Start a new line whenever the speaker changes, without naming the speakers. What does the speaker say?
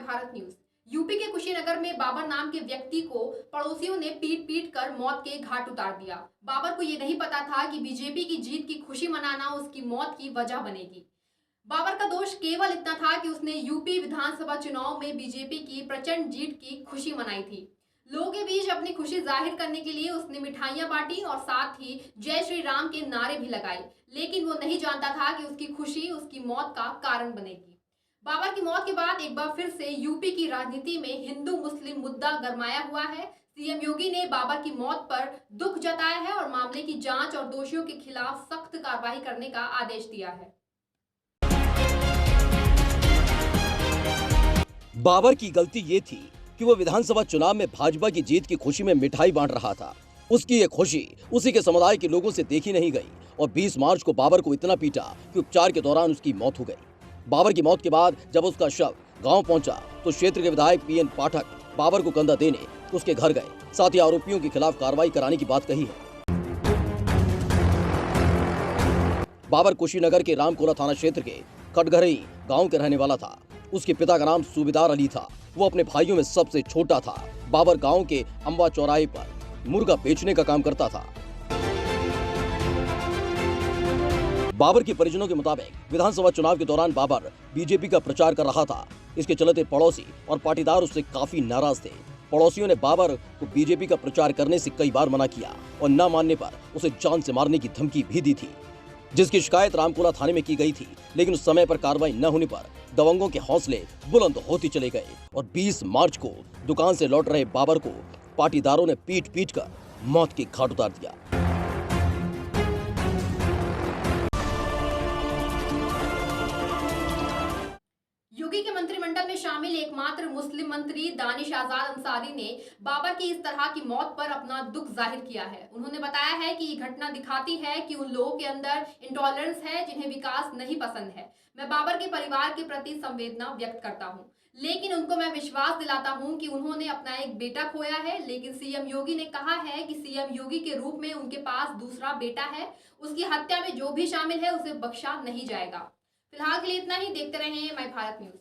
Bharat news. UP के कुशीनगर में बाबर नाम के व्यक्ति को पड़ोसियों ने पीट पीट कर मौत के घाट उतार दिया। बाबर को यह नहीं पता था कि बीजेपी की जीत की खुशी मनाना उसकी मौत की वजह बनेगी। बाबर का दोष केवल इतना था कि उसने यूपी विधानसभा चुनाव में बीजेपी की प्रचंड जीत की खुशी मनाई थी। लोगों के बीच अपनी खुशी जाहिर करने के लिए उसने मिठाइयां बांटी और साथ ही जय श्री राम के नारे भी लगाए, लेकिन वो नहीं जानता था कि उसकी खुशी उसकी मौत का कारण बनेगी। बाबर की मौत के बाद एक बार फिर से यूपी की राजनीति में हिंदू मुस्लिम मुद्दा गरमाया हुआ है। सीएम योगी ने बाबर की मौत पर दुख जताया है और मामले की जांच और दोषियों के खिलाफ सख्त कार्रवाई करने का आदेश दिया है।
बाबर की गलती ये थी कि वो विधानसभा चुनाव में भाजपा की जीत की खुशी में मिठाई बांट रहा था। उसकी ये खुशी उसी के समुदाय के लोगों से देखी नहीं गई और 20 मार्च को बाबर को इतना पीटा कि उपचार के दौरान उसकी मौत हो गई। बाबर की मौत के बाद जब उसका शव गांव पहुंचा तो क्षेत्र के विधायक पीएन पाठक बाबर को कंधा देने उसके घर गए, साथ ही आरोपियों के खिलाफ कार्रवाई कराने की बात कही है। बाबर कुशीनगर के रामकोला थाना क्षेत्र के कटघरई गांव के रहने वाला था। उसके पिता का नाम सूबेदार अली था। वो अपने भाइयों में सबसे छोटा था। बाबर गांव के अंबा चौराहे पर मुर्गा बेचने का काम करता था। बाबर के परिजनों के मुताबिक विधानसभा चुनाव के दौरान बाबर बीजेपी का प्रचार कर रहा था। इसके चलते पड़ोसी और पाटीदार उससे काफी नाराज थे। पड़ोसियों ने बाबर को बीजेपी का प्रचार करने से कई बार मना किया और न मानने पर उसे जान से मारने की धमकी भी दी थी, जिसकी शिकायत रामकोला थाने में की गई थी। लेकिन उस समय पर कार्रवाई न होने पर दबंगों के हौसले बुलंद होते चले गए और 20 मार्च को दुकान से लौट रहे बाबर को पाटीदारों ने पीट पीट कर मौत के घाट उतार दिया।
योगी के मंत्रिमंडल में शामिल एकमात्र मुस्लिम मंत्री दानिश आजाद अंसारी ने बाबर की इस तरह की मौत पर अपना दुख जाहिर किया है। उन्होंने बताया है कि ये घटना दिखाती है कि उन लोगों के अंदर इंटॉलरेंस है जिन्हें विकास नहीं पसंद है। मैं बाबर के परिवार के प्रति संवेदना व्यक्त करता हूं, लेकिन उनको मैं विश्वास दिलाता हूं कि उन्होंने अपना एक बेटा खोया है। लेकिन सीएम योगी ने कहा है कि सीएम योगी के रूप में उनके पास दूसरा बेटा है। उसकी हत्या में जो भी शामिल है उसे बख्शा नहीं जाएगा। फिलहाल के लिए इतना ही। देखते रहें माय भारत न्यूज।